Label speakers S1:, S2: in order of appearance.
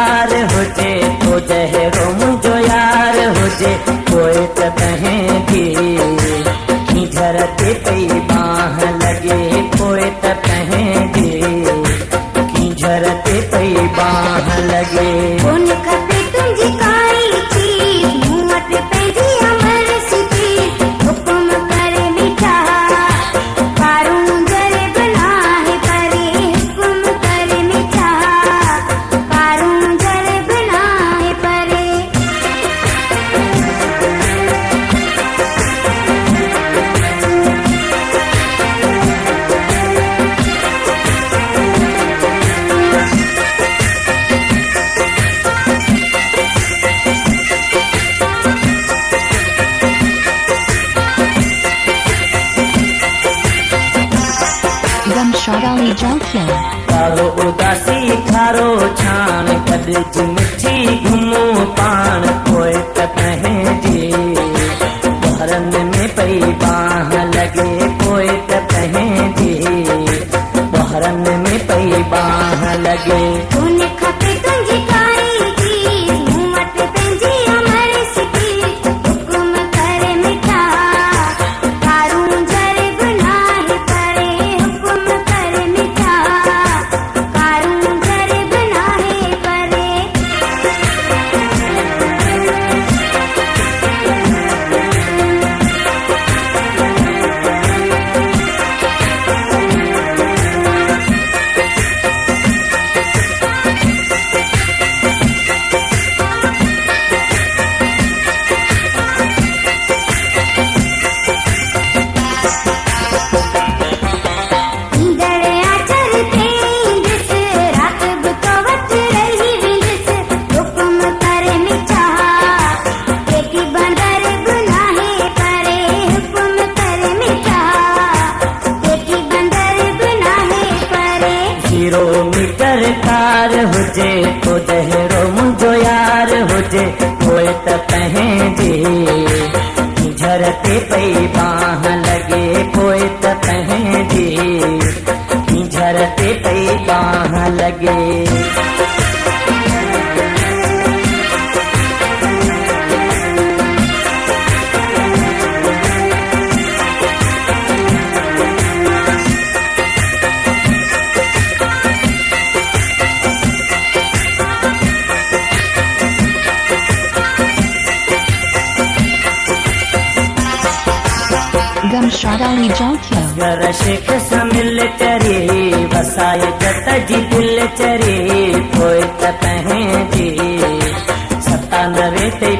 S1: यार हुजे तो जहरो मुंहिंजो यार हुजे पोइ त तंहिंजी खींझरते पई बाह लॻे पोइ त तंहिंजी खींझरते पई बाह लॻे।
S2: कोन खपे तुंहिंजी काई चीज मूं वटि पंहिंजी अमर सिधी हुकुम करे मीठा कारूं जरे बनाए परे हुकुम करे मीठा कारूं जरे बनाए परे।
S3: Gumshot Ali Junkyard.
S1: कारो उदासी खारो छान कॾज मिठी घुमो पाण पोइ त तंहिंजी बहरन में पई बाह लॻे पोइ त तंहिंजी बहरन में पई बाह लॻे।
S2: कोन खपे तुंहिंजी काई चीज मूं वटि पंहिंजी अमर सिधी हुकुम करे मीठा कारूं जरे बनाए परे हुकुम करे मीठा कारूं जरे बनाए परे। ईंदड़ आचर ते ईंदस रात बि तो वटि रही वेंदसि हुकुम करे मीठा केकी बंदर गुनाहे परे हुकुम करे मीठा केकी बंदर गुनाहे परे।
S1: जीरो मीटर कार हुजे तो जहरो मुंहिंजो यार हुजे पोइ त तंहिंजी खींझरते पई बाह लॻे पोइ त तंहिंजी खींझरते पई बाह लॻे।
S3: Gumshot Ali Junkyard.
S1: घर शेख समिल चरे वसाए जट जी दिल चरे पोइ त तंहिंजी 97 ते